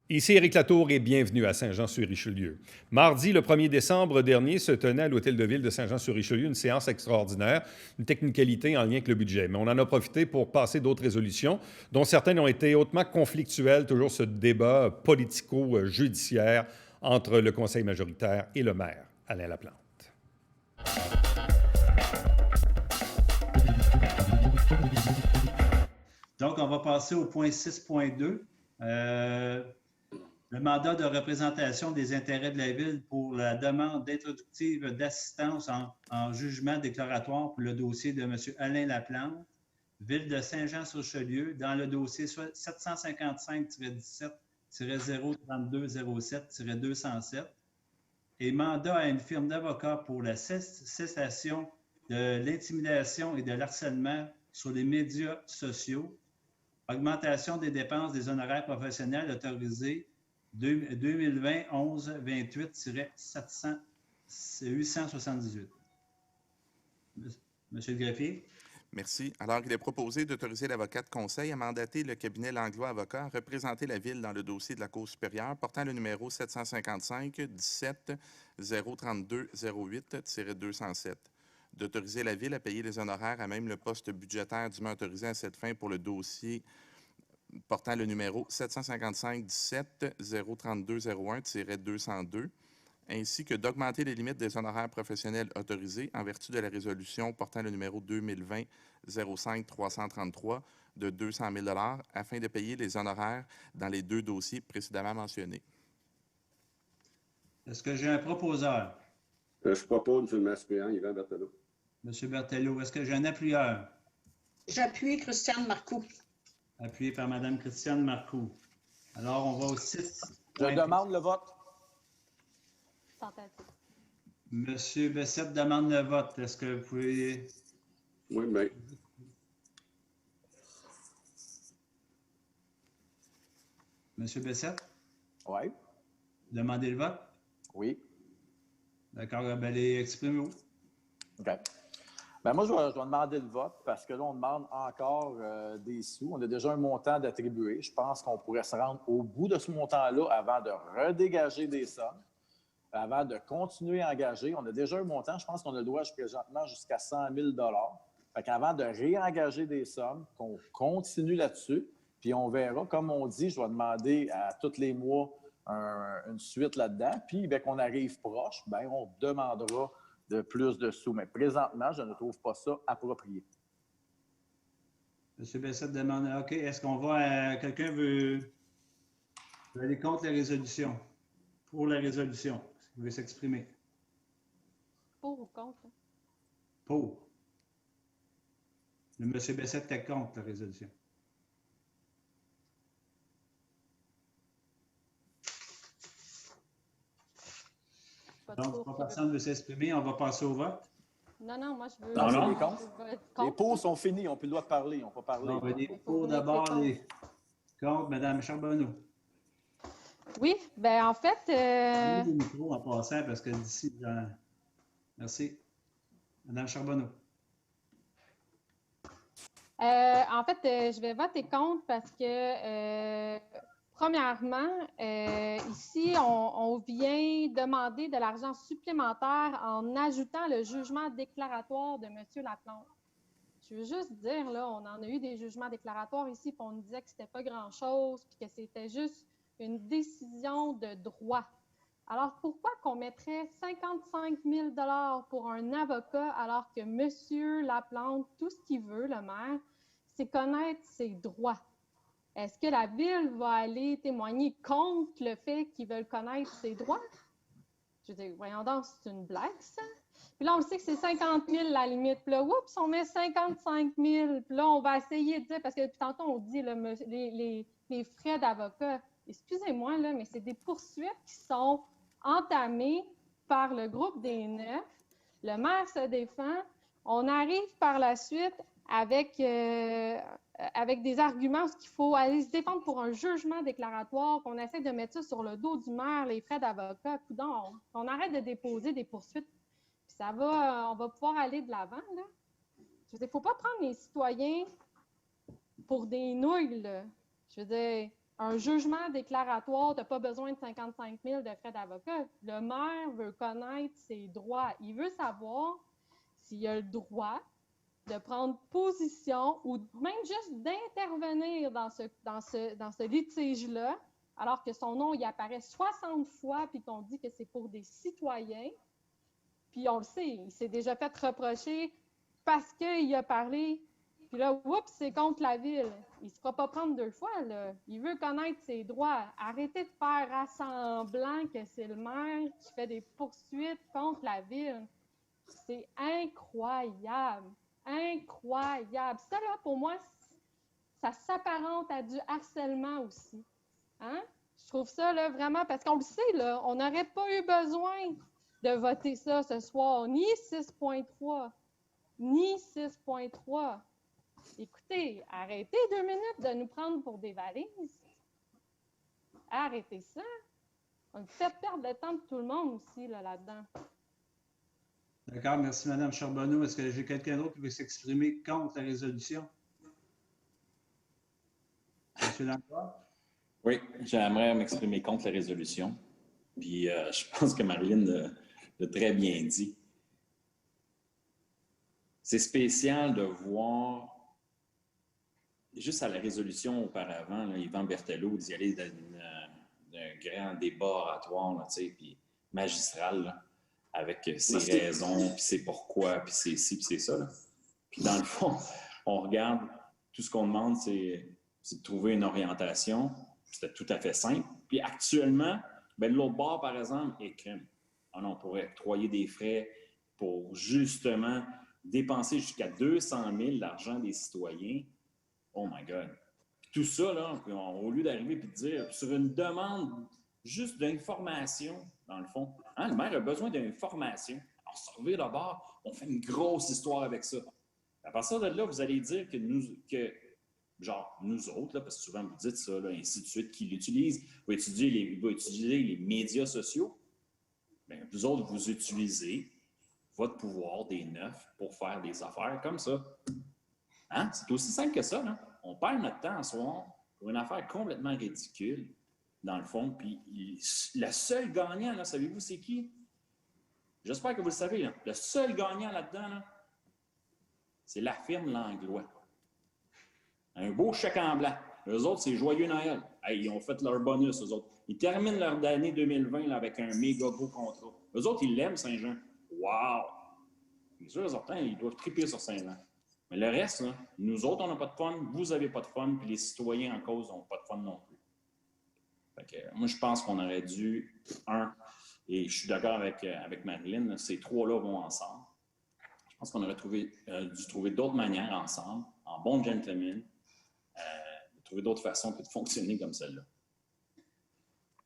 Ici Éric Latour et bienvenue à Saint-Jean-sur-Richelieu. Mardi, le 1er décembre dernier, se tenait à l'Hôtel de Ville de Saint-Jean-sur-Richelieu une séance extraordinaire, une technicalité en lien avec le budget. Mais on en a profité pour passer d'autres résolutions, dont certaines ont été hautement conflictuelles, toujours ce débat politico-judiciaire entre le conseil majoritaire et le maire, Alain Laplante. Donc, on va passer au point 6.2. Le mandat de représentation des intérêts de la Ville pour la demande d'introductive d'assistance en jugement déclaratoire pour le dossier de M. Alain Laplante, Ville de Saint-Jean-sur-Richelieu, dans le dossier 755-17-03207-207 et mandat à une firme d'avocats pour la cessation de l'intimidation et de l'harcèlement sur les médias sociaux, augmentation des dépenses des honoraires professionnels autorisés 2020-11-28-878. Monsieur le greffier. Merci. Alors, il est proposé d'autoriser l'avocat de conseil à mandater le cabinet Langlois Avocat à représenter la Ville dans le dossier de la Cour supérieure portant le numéro 755-17-032-08-207. D'autoriser la Ville à payer les honoraires à même le poste budgétaire dûment autorisé à cette fin pour le dossier portant le numéro 755-17-032-01-202, ainsi que d'augmenter les limites des honoraires professionnels autorisés en vertu de la résolution portant le numéro 2020-05-333 de 200 000 $ afin de payer les honoraires dans les deux dossiers précédemment mentionnés. Est-ce que j'ai un proposeur? Je propose, M. le suppléant, Yvan Berthelot. M. Berthelot, est-ce que j'ai un appuyeur? J'appuie Christiane Marcoux. Appuyé par Mme Christiane Marcoux. Alors, on va au 6. Je demande le vote. Tentative. M. Bessette demande le vote. Est-ce que vous pouvez... Oui, bien. M. Bessette? Oui. Demandez le vote? Oui. D'accord, ben exprimez-vous. OK. Ben moi, je vais demander le vote parce que là, on demande encore des sous. On a déjà un montant d'attribuer. Je pense qu'on pourrait se rendre au bout de ce montant-là avant de redégager des sommes, avant de continuer à engager. On a déjà un montant. Je pense qu'on a le droit présentement jusqu'à 100 000 $. Fait qu'avant de réengager des sommes, qu'on continue là-dessus, puis on verra. Comme on dit, je vais demander à tous les mois une suite là-dedans. Puis, bien, qu'on arrive proche, bien, on demandera de plus de sous. Mais présentement, je ne trouve pas ça approprié. M. Bessette demande, OK, est-ce qu'on va... quelqu'un veut aller contre la résolution? Pour la résolution? Vous voulez s'exprimer? Pour ou contre? Pour. Le M. Bessette est contre la résolution. Donc, pas personne ne veut s'exprimer. On va passer au vote. Non, moi, je veux... Non. Les contre. Les pour sont finis. On n'a plus le droit de parler. On peut parler. On va les pour d'abord, les contre. Mme Charbonneau. Oui, bien, en fait... Le micro en passant, parce que d'ici... Merci. Mme Charbonneau. En fait, je vais voter contre parce que... Premièrement, ici, on vient demander de l'argent supplémentaire en ajoutant le jugement déclaratoire de M. Laplante. Je veux juste dire, là, on en a eu des jugements déclaratoires ici, puis on nous disait que c'était pas grand-chose, puis que c'était juste une décision de droit. Alors, pourquoi qu'on mettrait 55 000 $ pour un avocat alors que M. Laplante, tout ce qu'il veut, le maire, c'est connaître ses droits? Est-ce que la Ville va aller témoigner contre le fait qu'ils veulent connaître ses droits? Je veux dire, voyons donc, c'est une blague, ça? Puis là, on sait que c'est 50 000 la limite. Puis là, oups, on met 55 000. Puis là, on va essayer de dire, parce que depuis tantôt, on dit les frais d'avocat. Excusez-moi, là, mais c'est des poursuites qui sont entamées par le groupe des 9. Le maire se défend. On arrive par la suite avec des arguments où il faut aller se défendre pour un jugement déclaratoire, qu'on essaie de mettre ça sur le dos du maire, les frais d'avocat. On arrête de déposer des poursuites, puis ça va, on va pouvoir aller de l'avant, là. Je veux dire, il ne faut pas prendre les citoyens pour des nouilles, là. Je veux dire, un jugement déclaratoire, tu n'as pas besoin de 55 000 de frais d'avocat. Le maire veut connaître ses droits. Il veut savoir s'il a le droit de prendre position ou même juste d'intervenir dans ce litige-là, alors que son nom, il apparaît 60 fois, puis qu'on dit que c'est pour des citoyens. Puis on le sait, il s'est déjà fait reprocher parce qu'il a parlé. Puis là, oups, c'est contre la ville. Il ne se fera pas prendre 2 fois, là. Il veut connaître ses droits. Arrêtez de faire assemblant que c'est le maire qui fait des poursuites contre la ville. C'est incroyable. Incroyable. Ça, là, pour moi, ça s'apparente à du harcèlement aussi. Hein? Je trouve ça, là, vraiment, parce qu'on le sait, là, on n'aurait pas eu besoin de voter ça ce soir, ni 6.3, ni 6.3. Écoutez, arrêtez 2 minutes de nous prendre pour des valises. Arrêtez ça. On fait perdre le temps de tout le monde aussi là-dedans. D'accord, merci Mme Charbonneau. Est-ce que j'ai quelqu'un d'autre qui veut s'exprimer contre la résolution? M. Langlois? Oui, j'aimerais m'exprimer contre la résolution. Puis je pense que Marilyn l'a très bien dit. C'est spécial de voir, juste à la résolution auparavant, là, Yvan Berthelot d'y aller d'un grand débat oratoire, là, puis magistral, là, avec ses raisons, puis ses pourquoi, puis c'est ci, puis c'est ça. Là. Puis dans le fond, on regarde, tout ce qu'on demande, c'est de trouver une orientation. C'était tout à fait simple. Puis actuellement, ben, l'autre bord, par exemple, est crime. On pourrait octroyer des frais pour justement dépenser jusqu'à 200 000 l'argent des citoyens. Oh my God. Puis tout ça, là, au lieu d'arriver et de dire sur une demande juste d'information, dans le fond, hein, le maire a besoin d'information. On se revient d'abord, on fait une grosse histoire avec ça. À partir de là, vous allez dire que nous autres, là, parce que souvent vous dites ça, là, ainsi de suite, qui l'utilise, va utiliser les médias sociaux. Bien, vous autres, vous utilisez votre pouvoir des neufs pour faire des affaires comme ça. Hein? C'est aussi simple que ça. Là. On perd notre temps en soir pour une affaire complètement ridicule, dans le fond. Puis le seul gagnant, là, savez-vous c'est qui? J'espère que vous le savez. Là. Le seul gagnant là-dedans, là, c'est la firme Langlois. Un beau chèque en blanc. Eux autres, c'est Joyeux Noël. Hey, ils ont fait leur bonus, eux autres. Ils terminent leur année 2020 là, avec un méga gros contrat. Eux autres, ils l'aiment, Saint-Jean. Wow! Bien sûr, certains, ils doivent triper sur Saint-Jean. Mais le reste, là, nous autres, on n'a pas de fun, vous n'avez pas de fun, puis les citoyens en cause n'ont pas de fun non plus. Fait que, moi, je pense qu'on aurait dû, et je suis d'accord avec Marilyn, là, ces trois-là vont ensemble. Je pense qu'on aurait dû trouver d'autres manières ensemble, en bon gentleman, de trouver d'autres façons que de fonctionner comme celle-là.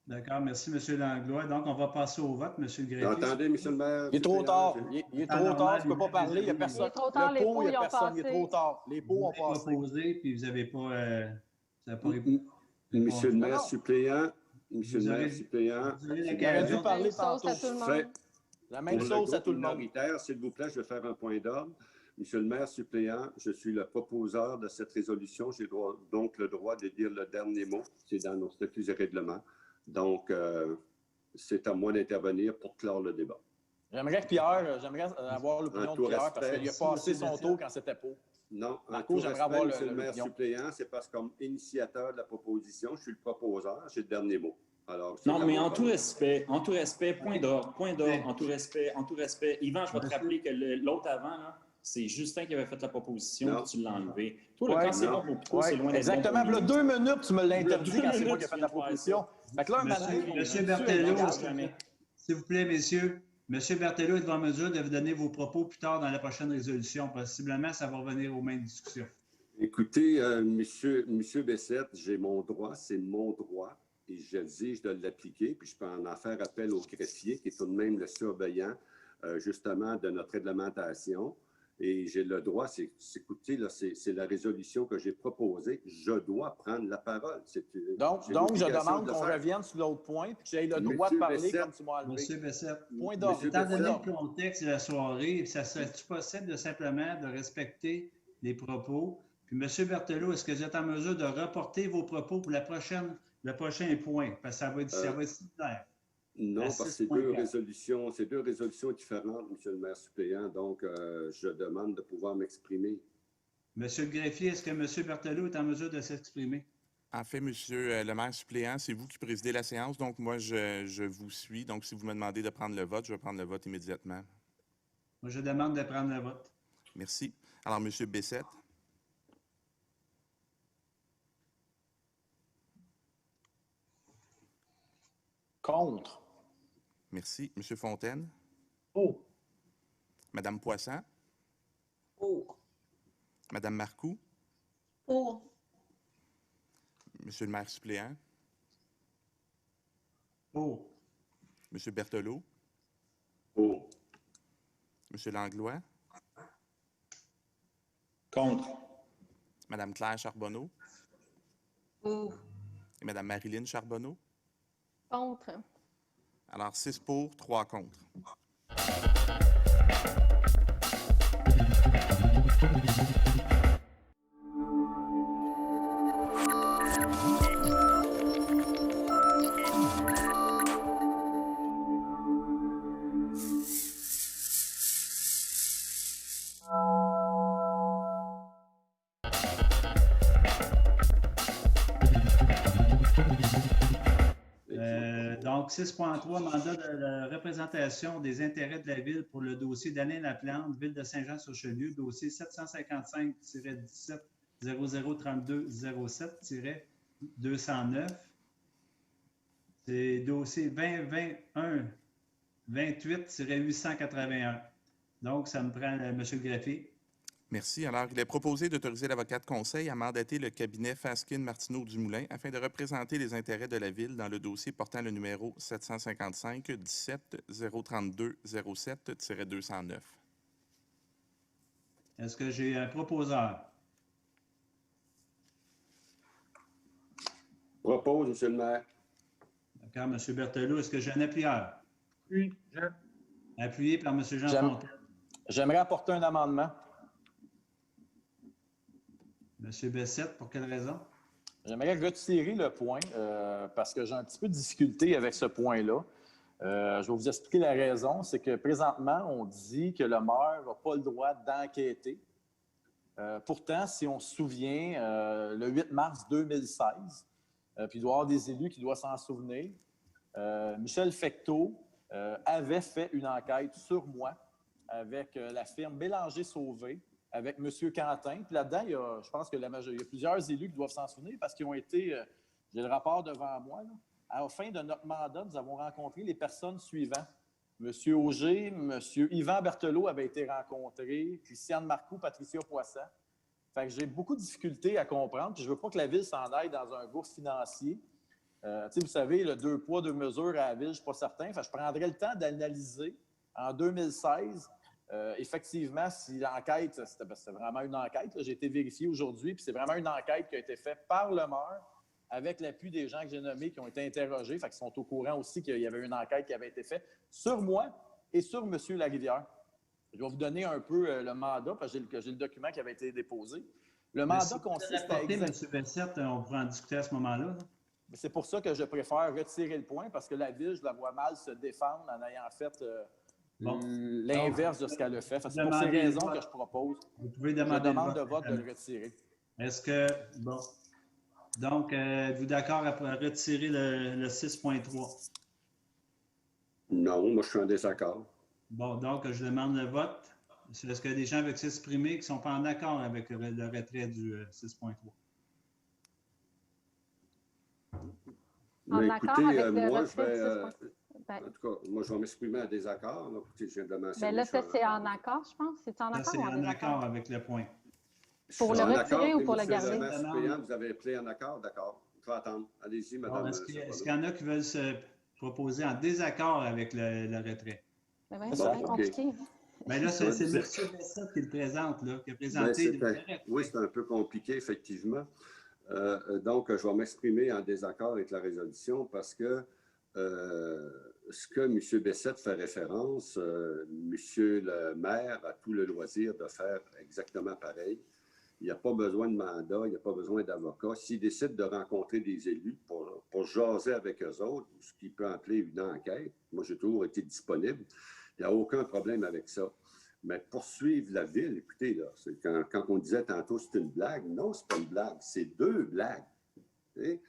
D'accord, merci M. Langlois. Donc, on va passer au vote, M. le greffier. Attendez, M. le maire. Il est trop tard. Il est trop tard. Tu ne peux pas parler. Il n'y a personne. Il est trop tard, les pots, ils ont personne. Il est passé. trop tard. Les pots ont passé. Proposé, puis vous n'avez pas répondu. Monsieur le maire suppléant, Monsieur le maire suppléant, Vous avez Il aurait dû l'occasion. parler Sauce tantôt. à tout le monde. La même pour le chose à groupe tout le monde. minoritaire, s'il vous plaît, je vais faire un point d'ordre. Monsieur le maire suppléant, je suis le proposeur de cette résolution. J'ai donc le droit de dire le dernier mot. C'est dans nos statuts et règlements. Donc, c'est à moi d'intervenir pour clore le débat. J'aimerais avoir l'opinion de Pierre parce qu'il a passé son tour quand c'était pas. Non, Marco, j'aimerais avoir monsieur le maire l'opinion. suppléant, c'est parce que comme initiateur de la proposition, je suis le proposeur, j'ai le dernier mot. Alors, Non, mais en tout respect, point d'ordre, en tout respect. Yvan, je vais te rappeler que l'autre avant, là, c'est Justin qui avait fait la proposition, Non. puis tu l'as enlevé. Toi, là, quand c'est bon pour toi, c'est loin d'être Exactement. bon pour Là, nous. 2 minutes, tu me l'as interdit Deux quand c'est moi minutes, qui ai fait tu la viens de faire proposition. Fait que là, un matin, Monsieur Berthelot, s'il vous plaît, messieurs. Monsieur Berthelot est en mesure de vous donner vos propos plus tard dans la prochaine résolution. Possiblement, ça va revenir aux mêmes discussions. Écoutez, monsieur Bessette, j'ai mon droit, c'est mon droit, et je exige de l'appliquer, puis je peux en faire appel au greffier, qui est tout de même le surveillant, justement, de notre réglementation. Et j'ai le droit, écoutez, là, c'est la résolution que j'ai proposée. Je dois prendre la parole. Donc, j'ai je l'obligation demande de qu'on faire. revienne sur l'autre point puis que j'ai le droit Monsieur de parler Bessette, comme tu m'as enlevé. Monsieur Bessette, Point d'ordre. Monsieur étant donné Bessette. le contexte de la soirée, ça serait-tu possible de simplement de respecter les propos? Puis, Monsieur Berthelot, est-ce que vous êtes en mesure de reporter vos propos pour la prochaine le prochain point, parce que ça va être similaire. Non, À parce que 6.4. c'est deux résolutions différentes, Monsieur le maire suppléant. Donc, je demande de pouvoir m'exprimer. Monsieur le greffier, est-ce que M. Berthelot est en mesure de s'exprimer? En fait, monsieur le maire suppléant, c'est vous qui présidez la séance, donc moi, je vous suis. Donc, si vous me demandez de prendre le vote, je vais prendre le vote immédiatement. Moi, je demande de prendre le vote. Merci. Alors, monsieur Bessette, Contre. merci. Monsieur Fontaine, Pour. madame Poisson, Pour. madame Marcoux, Pour. monsieur le maire suppléant, Pour. monsieur Berthelot, Pour. monsieur Langlois, Contre. madame Claire Charbonneau Pour. et madame Marilyn Charbonneau. Contre. Alors, 6 pour, 3 contre. Donc, 6.3, mandat de la représentation des intérêts de la ville pour le dossier d'Alain Laplante, ville de Saint-Jean-sur-Richelieu, dossier 755-17-0032-07-209. C'est dossier 2021-28-881. Donc, ça me prend M. le greffier. Merci. Alors, il est proposé d'autoriser l'avocat de conseil à mandater le cabinet Faskin-Martineau-Dumoulin afin de représenter les intérêts de la Ville dans le dossier portant le numéro 755-17-032-07-209. Est-ce que j'ai un proposeur? Propose, Monsieur le maire. D'accord, M. Berthelot. Est-ce que j'ai un appuyeur? Oui. Appuyé par M. Jean J'aime- Fontaine. J'aimerais apporter un amendement. M. Bessette, pour quelle raison? J'aimerais retirer le point parce que j'ai un petit peu de difficulté avec ce point-là. Je vais vous expliquer la raison. C'est que présentement, on dit que le maire n'a pas le droit d'enquêter. Pourtant, si on se souvient, le 8 mars 2016, puis il doit y avoir des élus qui doivent s'en souvenir, Michel Fecteau avait fait une enquête sur moi avec la firme Bélanger-Sauvé, avec M. Quentin. Puis là-dedans, je pense que il y a plusieurs élus qui doivent s'en souvenir parce qu'ils ont été, j'ai le rapport devant moi, là. À la fin de notre mandat, nous avons rencontré les personnes suivantes. M. Auger, M. Yvan Berthelot avait été rencontré, Christiane Marcoux, Patricia Poisson. Fait que j'ai beaucoup de difficultés à comprendre, puis je ne veux pas que la Ville s'en aille dans un gouffre financier. Vous savez, le 2 poids, 2 mesures à la Ville, je ne suis pas certain. Fait que je prendrais le temps d'analyser en 2016 effectivement, si l'enquête, c'était vraiment une enquête, j'ai été vérifié aujourd'hui, puis c'est vraiment une enquête qui a été faite par le maire avec l'appui des gens que j'ai nommés qui ont été interrogés, fait qu'ils sont au courant aussi qu'il y avait une enquête qui avait été faite sur moi et sur M. Larivière. Je vais vous donner un peu le mandat, parce que j'ai le document qui avait été déposé. Le mandat consiste à... M. Bessette, on pourrait en discuter à ce moment-là. Là. C'est pour ça que je préfère retirer le point, parce que la Ville, je la vois mal se défendre en ayant fait... l'inverse de ce qu'elle a fait. C'est pour ces raisons que je propose. Vous pouvez demander je demande de vote de le retirer. Est-ce que... Bon. Donc, êtes-vous d'accord à retirer le 6.3? Non, moi, je suis en désaccord. Bon, donc, je demande le vote. Est-ce que des gens veulent s'exprimer qui ne sont pas en accord avec le retrait du 6.3? En accord avec le moi, retrait du 6.3. En tout cas, moi, je vais m'exprimer en désaccord. Là, écoutez, je viens de mentionner. Mais là, ça, c'est en accord, je pense. C'est en accord C'est ou en en désaccord? accord avec le point. Pour le retirer ou pour le garder? Monsieur le maire suppléant, vous avez pris en accord? D'accord. Je vais attendre. Allez-y, madame. Est-ce qu'il y en a qui veulent se proposer en désaccord avec le retrait? Ben oui, c'est bien compliqué. Mais là, c'est M. Bessette qui le présente, là, qui a présenté. Oui, c'est un peu compliqué, effectivement. Donc, je vais m'exprimer en désaccord avec la résolution parce que ce que M. Bessette fait référence, M. le maire a tout le loisir de faire exactement pareil. Il n'y a pas besoin de mandat, il n'y a pas besoin d'avocat. S'il décide de rencontrer des élus pour jaser avec eux autres, ce qui peut appeler une enquête, moi, j'ai toujours été disponible. Il n'y a aucun problème avec ça. Mais poursuivre la ville, écoutez, là, quand on disait tantôt c'est une blague, non, c'est pas une blague, c'est 2 blagues. Okay?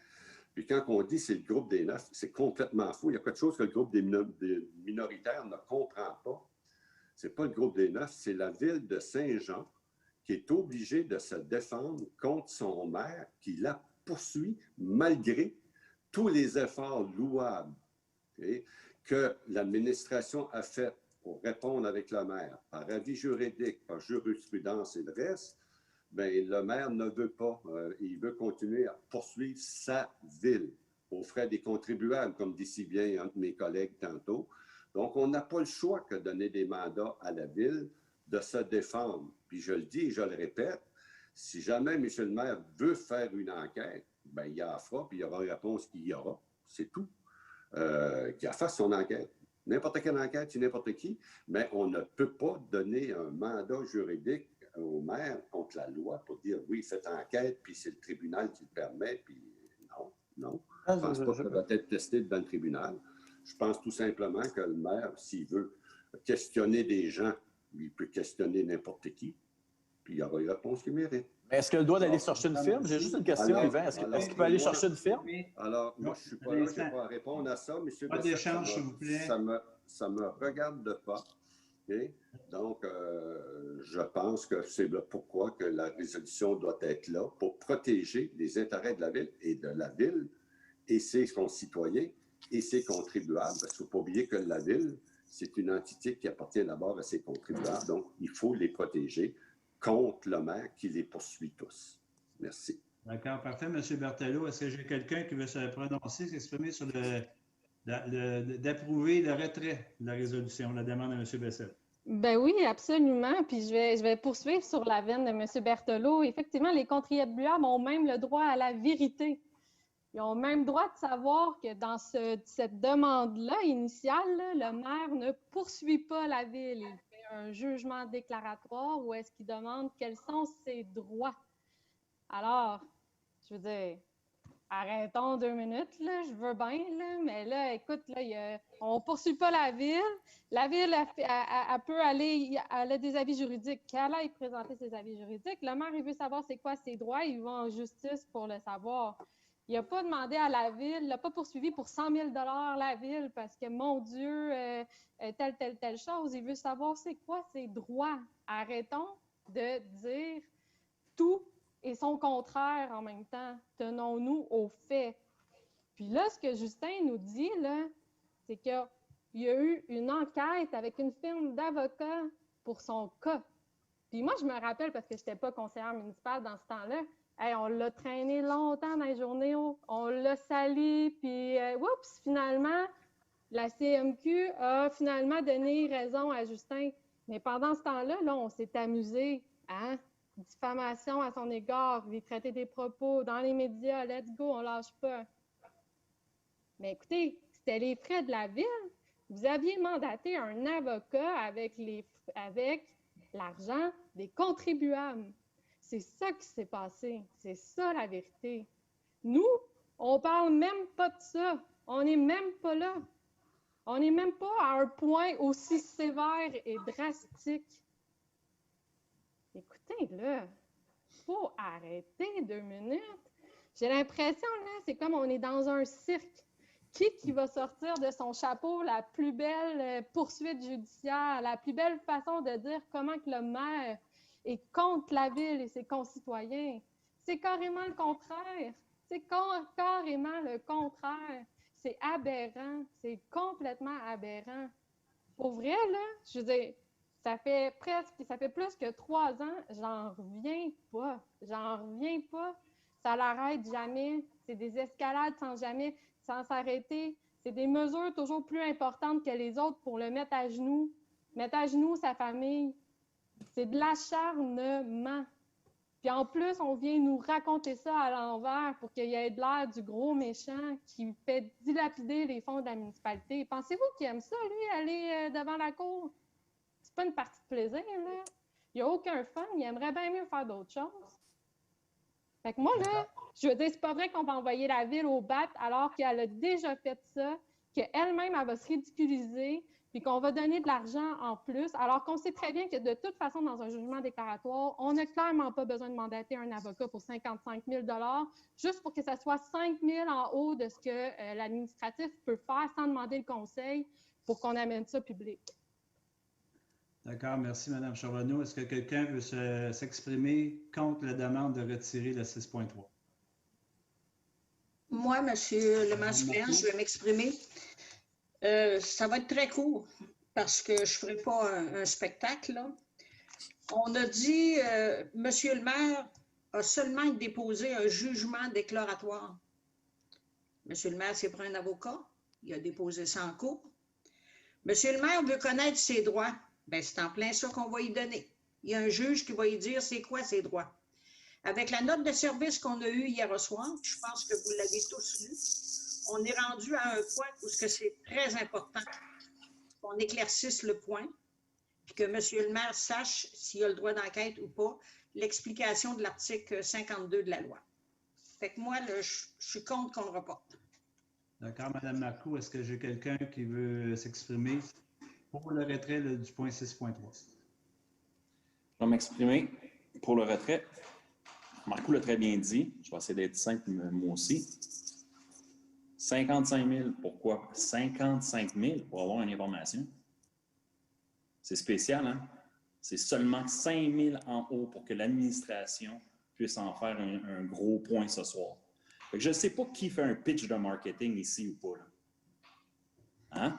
Puis quand on dit c'est le groupe des 9, c'est complètement fou. Il y a quelque chose que le groupe des minoritaires ne comprend pas. C'est pas le groupe des 9, c'est la ville de Saint-Jean qui est obligée de se défendre contre son maire qui la poursuit malgré tous les efforts louables, okay, que l'administration a fait pour répondre avec le maire, par avis juridique, par jurisprudence et le reste. Bien, le maire ne veut pas. Il veut continuer à poursuivre sa ville aux frais des contribuables, comme dit si bien un de mes collègues tantôt. Donc, on n'a pas le choix que de donner des mandats à la ville de se défendre. Puis je le dis et je le répète, si jamais M. le maire veut faire une enquête, bien, il en fera, puis il y aura une réponse qu'il y aura. C'est tout. Qu'il fasse son enquête. N'importe quelle enquête, c'est n'importe qui, mais on ne peut pas donner un mandat juridique au maire contre la loi pour dire oui, faites enquête, puis c'est le tribunal qui le permet, puis non. Je ne pense pas que ça doit être testé devant le tribunal. Je pense tout simplement que le maire, s'il veut questionner des gens, il peut questionner n'importe qui, puis il y aura une réponse qu'il mérite. Mais est-ce qu'il doit aller chercher une firme? J'ai juste une question, Yvan. Est-ce qu'il peut aller chercher une firme? Alors, moi, je ne suis pas là, je ne vais pas répondre à ça, M. Pas d'échange, s'il vous plaît. Ça me regarde pas. Okay? Donc, je pense que c'est pourquoi que la résolution doit être là, pour protéger les intérêts de la ville et ses concitoyens et ses contribuables. Parce qu'il ne faut pas oublier que la ville, c'est une entité qui appartient d'abord à ses contribuables. Donc, il faut les protéger contre le maire qui les poursuit tous. Merci. D'accord, parfait. M. Berthelot, est-ce que j'ai quelqu'un qui veut se prononcer, s'exprimer sur d'approuver le retrait de la résolution, la demande de M. Bessette? Ben oui, absolument. Puis je vais poursuivre sur la veine de M. Berthelot. Effectivement, les contribuables ont même le droit à la vérité. Ils ont même droit de savoir que dans cette demande-là initiale, là, le maire ne poursuit pas la ville. Il fait un jugement déclaratoire où est-ce qu'il demande quels sont ses droits. Alors, je veux dire, arrêtons 2 minutes, là, je veux bien, là, mais là, écoute, là, on ne poursuit pas la ville. La ville, elle peut aller, elle a des avis juridiques. Qu'elle aille présenter ses avis juridiques. Le maire, il veut savoir c'est quoi ses droits, il va en justice pour le savoir. Il n'a pas demandé à la ville, il n'a pas poursuivi pour 100 000 $ la ville parce que, mon Dieu, telle chose. Il veut savoir c'est quoi ses droits. Arrêtons de dire tout et son contraire en même temps. Tenons-nous aux faits. Puis là, ce que Justin nous dit, là, c'est qu'il y a eu une enquête avec une firme d'avocats pour son cas. Puis moi, je me rappelle, parce que je n'étais pas conseillère municipale dans ce temps-là, hey, on l'a traîné longtemps dans les journées, on l'a sali, puis oups, finalement, la CMQ a finalement donné raison à Justin. Mais pendant ce temps-là, là, on s'est amusé, hein? Diffamation à son égard, lui traiter des propos dans les médias, let's go, on lâche pas. Mais écoutez, c'était les frais de la ville. Vous aviez mandaté un avocat avec l'argent des contribuables. C'est ça qui s'est passé. C'est ça la vérité. Nous, on parle même pas de ça. On n'est même pas là. On n'est même pas à un point aussi sévère et drastique. Écoutez, là, il faut arrêter 2 minutes. J'ai l'impression, là, c'est comme on est dans un cirque. Qui va sortir de son chapeau la plus belle poursuite judiciaire, la plus belle façon de dire comment que le maire est contre la ville et ses concitoyens? C'est carrément le contraire. C'est carrément le contraire. C'est aberrant. C'est complètement aberrant. Pour vrai, là, je veux dire, ça fait plus que 3 ans, j'en reviens pas. J'en reviens pas. Ça l'arrête jamais. C'est des escalades sans s'arrêter. C'est des mesures toujours plus importantes que les autres pour le mettre à genoux sa famille. C'est de l'acharnement. Puis en plus, on vient nous raconter ça à l'envers pour qu'il y ait de l'air du gros méchant qui fait dilapider les fonds de la municipalité. Pensez-vous qu'il aime ça, lui, aller devant la cour? C'est pas une partie de plaisir, là. Il n'y a aucun fun. Il aimerait bien mieux faire d'autres choses. Fait que moi, là, je veux dire, c'est pas vrai qu'on va envoyer la ville au bat alors qu'elle a déjà fait ça, qu'elle-même, elle va se ridiculiser, puis qu'on va donner de l'argent en plus, alors qu'on sait très bien que de toute façon, dans un jugement déclaratoire, on n'a clairement pas besoin de mandater un avocat pour 55 000 juste pour que ça soit 5 000 en haut de ce que l'administratif peut faire sans demander le conseil pour qu'on amène ça public. D'accord, merci, Mme Charbonneau. Est-ce que quelqu'un veut s'exprimer contre la demande de retirer le 6.3? Moi, Monsieur le maire suppléant, je vais m'exprimer. Ça va être très court parce que je ne ferai pas un spectacle, là. On a dit, Monsieur le maire a seulement déposé un jugement déclaratoire. Monsieur le maire s'est pris un avocat, il a déposé ça en cours. Monsieur le maire veut connaître ses droits. Bien, c'est en plein ça qu'on va y donner. Il y a un juge qui va y dire c'est quoi ses droits. Avec la note de service qu'on a eue hier au soir, je pense que vous l'avez tous lu, on est rendu à un point où c'est très important qu'on éclaircisse le point, puis que M. le maire sache s'il a le droit d'enquête ou pas, l'explication de l'article 52 de la loi. Fait que moi, là, je suis contre qu'on le reporte. D'accord, Mme Marcoux, est-ce que j'ai quelqu'un qui veut s'exprimer pour le retrait du point 6.3? Je vais m'exprimer pour le retrait. Marco l'a très bien dit. Je vais essayer d'être simple, moi aussi. 55 000, pourquoi? 55 000 pour avoir une information. C'est spécial, hein? C'est seulement 5 000 en haut pour que l'administration puisse en faire un gros point ce soir. Fait que je ne sais pas qui fait un pitch de marketing ici ou pas. Là. Hein?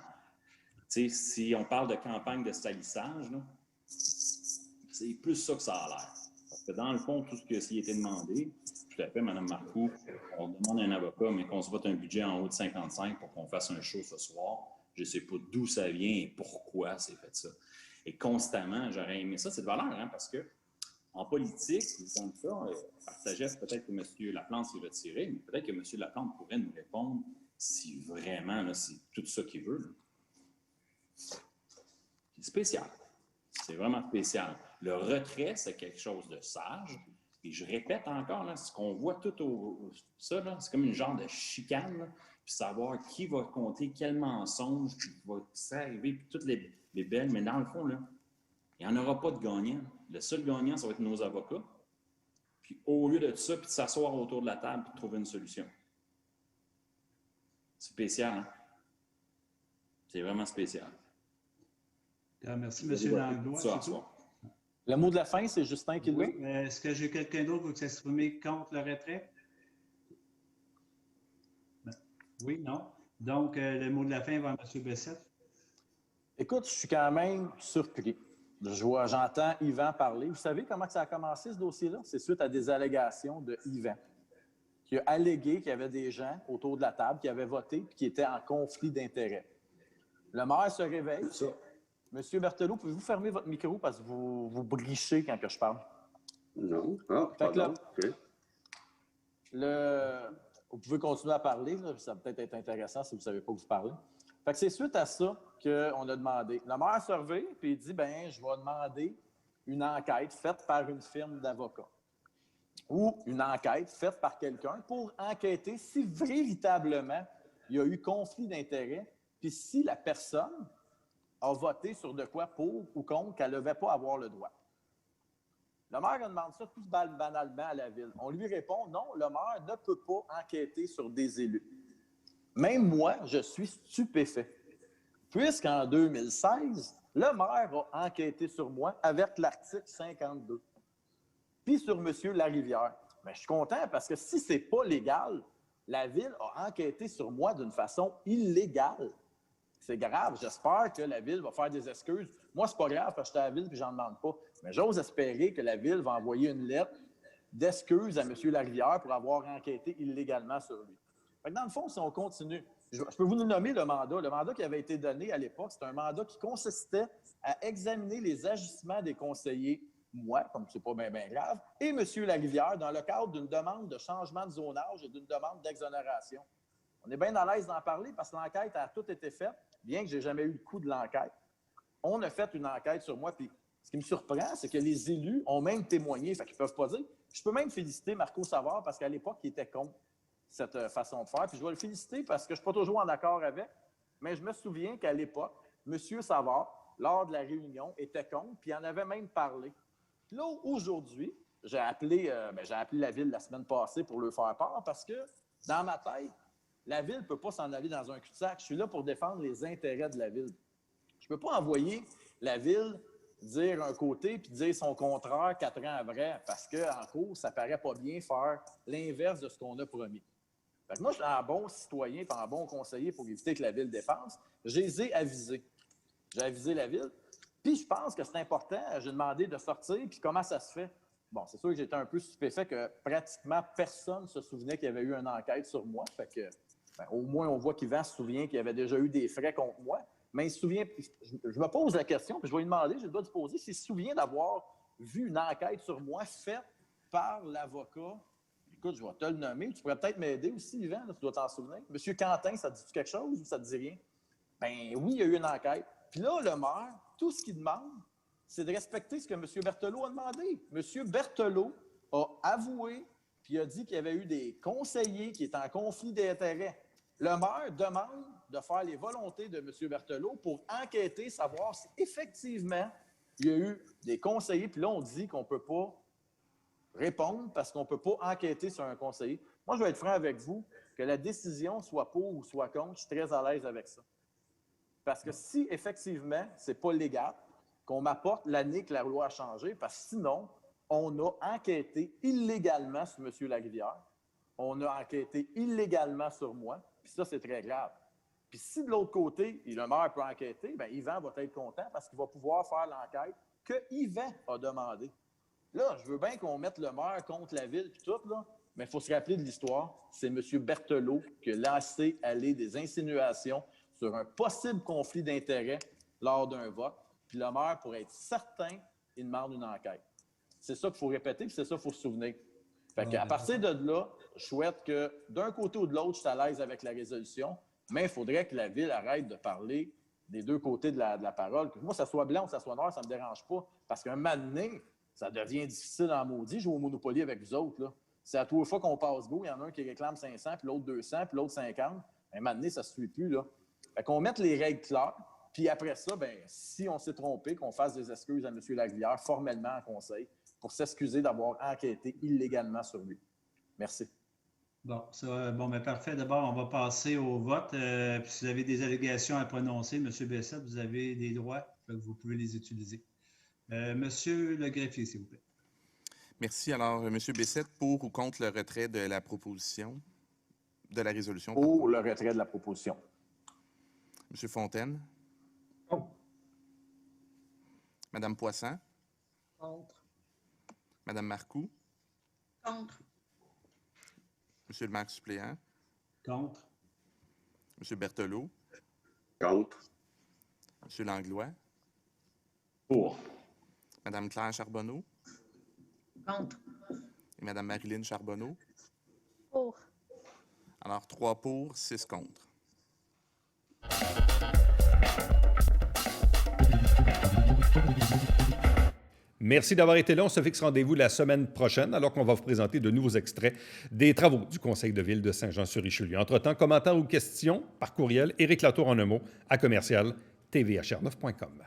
Tu sais, si on parle de campagne de salissage, là, c'est plus ça que ça a l'air. Parce que dans le fond, tout ce qui a été demandé, tout à fait, Mme Marcoux, on demande un avocat, mais qu'on se vote un budget en haut de 55 pour qu'on fasse un show ce soir. Je ne sais pas d'où ça vient et pourquoi c'est fait ça. Et constamment, j'aurais aimé ça. C'est de valeur, hein, parce que en politique, comme ça, sagesse, peut-être que M. Laplante s'est retiré, mais peut-être que M. Laplante pourrait nous répondre si vraiment, là, c'est tout ça qu'il veut. Là. C'est spécial. C'est vraiment spécial. Le retrait, c'est quelque chose de sage. Et je répète encore, là, ce qu'on voit tout ça, là, c'est comme une genre de chicane, là, puis savoir qui va compter quel mensonge, qui va s'arriver, puis toutes les belles. Mais dans le fond, là, il n'y en aura pas de gagnant. Le seul gagnant, ça va être nos avocats. Puis au lieu de ça, puis de s'asseoir autour de la table et de trouver une solution. C'est spécial, hein? C'est vraiment spécial. Merci, M. Langlois. Le mot de la fin, c'est Justin qui l'a. Oui. Est-ce que j'ai quelqu'un d'autre qui veut s'exprimer contre le retrait? Oui, non. Donc, le mot de la fin va à M. Bessette. Écoute, je suis quand même surpris. J'entends Yvan parler. Vous savez comment ça a commencé, ce dossier-là? C'est suite à des allégations de Yvan, qui a allégué qu'il y avait des gens autour de la table qui avaient voté et qui étaient en conflit d'intérêts. Le maire se réveille. Monsieur Berthelot, pouvez-vous fermer votre micro parce que vous brichez quand que je parle? Non. Ah, pardon. OK. Vous pouvez continuer à parler, là, ça va peut-être être intéressant si vous ne savez pas que vous parlez. Fait que c'est suite à ça qu'on a demandé. Le maire se réveille et il dit, bien, je vais demander une enquête faite par une firme d'avocats ou une enquête faite par quelqu'un pour enquêter si véritablement il y a eu conflit d'intérêts puis si la personne a voté sur de quoi pour ou contre qu'elle ne devait pas avoir le droit. Le maire demande ça tout banalement à la ville. On lui répond, non, le maire ne peut pas enquêter sur des élus. Même moi, je suis stupéfait. Puisqu'en 2016, le maire a enquêté sur moi avec l'article 52. Puis sur M. Larivière. Mais je suis content parce que si ce n'est pas légal, la ville a enquêté sur moi d'une façon illégale. C'est grave. J'espère que la Ville va faire des excuses. Moi, c'est pas grave parce que je suis à la Ville et j'en demande pas. Mais j'ose espérer que la Ville va envoyer une lettre d'excuses à M. Larivière pour avoir enquêté illégalement sur lui. Fait que dans le fond, si on continue, je peux vous nommer le mandat. Le mandat qui avait été donné à l'époque, c'était un mandat qui consistait à examiner les agissements des conseillers, moi, comme c'est pas bien grave, et M. Larivière dans le cadre d'une demande de changement de zonage et d'une demande d'exonération. On est bien à l'aise d'en parler parce que l'enquête a tout été faite, bien que je n'ai jamais eu le coup de l'enquête. On a fait une enquête sur moi, puis ce qui me surprend, c'est que les élus ont même témoigné, fait qu'ils ne peuvent pas dire Je peux même féliciter Marco Savard parce qu'à l'époque, il était contre cette façon de faire. Puis je vais le féliciter parce que je ne suis pas toujours en accord avec, mais je me souviens qu'à l'époque, M. Savard, lors de la réunion, était contre, puis il en avait même parlé. Puis là, aujourd'hui, j'ai appelé la ville la semaine passée pour leur faire part parce que, dans ma tête, la ville ne peut pas s'en aller dans un cul-de-sac. Je suis là pour défendre les intérêts de la ville. Je ne peux pas envoyer la ville dire un côté puis dire son contraire 4 ans après parce qu'en cours, ça ne paraît pas bien faire l'inverse de ce qu'on a promis. Fait que moi, je suis un bon citoyen et un bon conseiller pour éviter que la ville dépense. Je les ai avisés. J'ai avisé la ville. Puis je pense que c'est important. J'ai demandé de sortir. Puis comment ça se fait? Bon, c'est sûr que j'étais un peu stupéfait que pratiquement personne ne se souvenait qu'il y avait eu une enquête sur moi. Fait que, au moins, on voit qu'Yvan se souvient qu'il y avait déjà eu des frais contre moi. Mais il se souvient, je me pose la question, puis je vais lui demander, j'ai le droit de se poser, s'il se souvient d'avoir vu une enquête sur moi faite par l'avocat. Écoute, je vais te le nommer. Tu pourrais peut-être m'aider aussi, Yvan, là, tu dois t'en souvenir. Monsieur Quentin, ça te dit quelque chose ou ça te dit rien? Ben oui, il y a eu une enquête. Puis là, le maire, tout ce qu'il demande, c'est de respecter ce que M. Berthelot a demandé. M. Berthelot a avoué, puis a dit qu'il y avait eu des conseillers qui étaient en conflit d'intérêts. Le maire demande de faire les volontés de M. Berthelot pour enquêter, savoir si effectivement il y a eu des conseillers. Puis là, on dit qu'on ne peut pas répondre parce qu'on ne peut pas enquêter sur un conseiller. Moi, je vais être franc avec vous, que la décision soit pour ou soit contre, je suis très à l'aise avec ça. Parce que si effectivement, ce n'est pas légal, qu'on m'apporte l'année que la loi a changé, parce que sinon, on a enquêté illégalement sur M. Larivière, on a enquêté illégalement sur moi, puis ça, c'est très grave. Puis si de l'autre côté, le maire peut enquêter, bien, Yvan va être content parce qu'il va pouvoir faire l'enquête que Yvan a demandé. Là, je veux bien qu'on mette le maire contre la ville puis tout, là, mais il faut se rappeler de l'histoire. C'est M. Berthelot qui a laissé aller des insinuations sur un possible conflit d'intérêts lors d'un vote. Puis le maire, pour être certain, il demande une enquête. C'est ça qu'il faut répéter, puis c'est ça qu'il faut se souvenir. Fait qu'à partir de là, je souhaite que d'un côté ou de l'autre, je suis à l'aise avec la résolution, mais il faudrait que la ville arrête de parler des deux côtés de la parole. Que moi, ça soit blanc ou ça soit noir, ça ne me dérange pas. Parce qu'un moment donné, ça devient difficile en maudit, jouer au Monopoly avec vous autres. Là. C'est à tous les fois qu'on passe go, il y en a un qui réclame 500, puis l'autre 200, puis l'autre 50. Un moment donné, ça ne se suit plus. Là. Fait qu'on mette les règles claires, puis après ça, ben, si on s'est trompé, qu'on fasse des excuses à M. Larivière formellement en conseil pour s'excuser d'avoir enquêté illégalement sur lui. Merci. Bon, mais parfait. D'abord, on va passer au vote. Puis si vous avez des allégations à prononcer, M. Bessette, vous avez des droits, donc vous pouvez les utiliser. Monsieur le greffier, s'il vous plaît. Merci. Alors, M. Bessette, pour ou contre le retrait de la proposition, de la résolution? Pour le retrait de la proposition. M. Fontaine? Contre. Mme Poisson? Contre. Mme Marcoux? Contre. Monsieur le maire suppléant? Contre. M. Berthelot? Contre. M. Langlois? Pour. Mme Claire Charbonneau? Contre. Et Mme Marilyn Charbonneau? Pour. Alors, 3 pour, 6 contre. Merci d'avoir été là. On se fixe rendez-vous la semaine prochaine, alors qu'on va vous présenter de nouveaux extraits des travaux du Conseil de ville de Saint-Jean-sur-Richelieu. Entre-temps, commentaires ou questions par courriel, Éric Latour en un mot, à commercial tvhr9.com.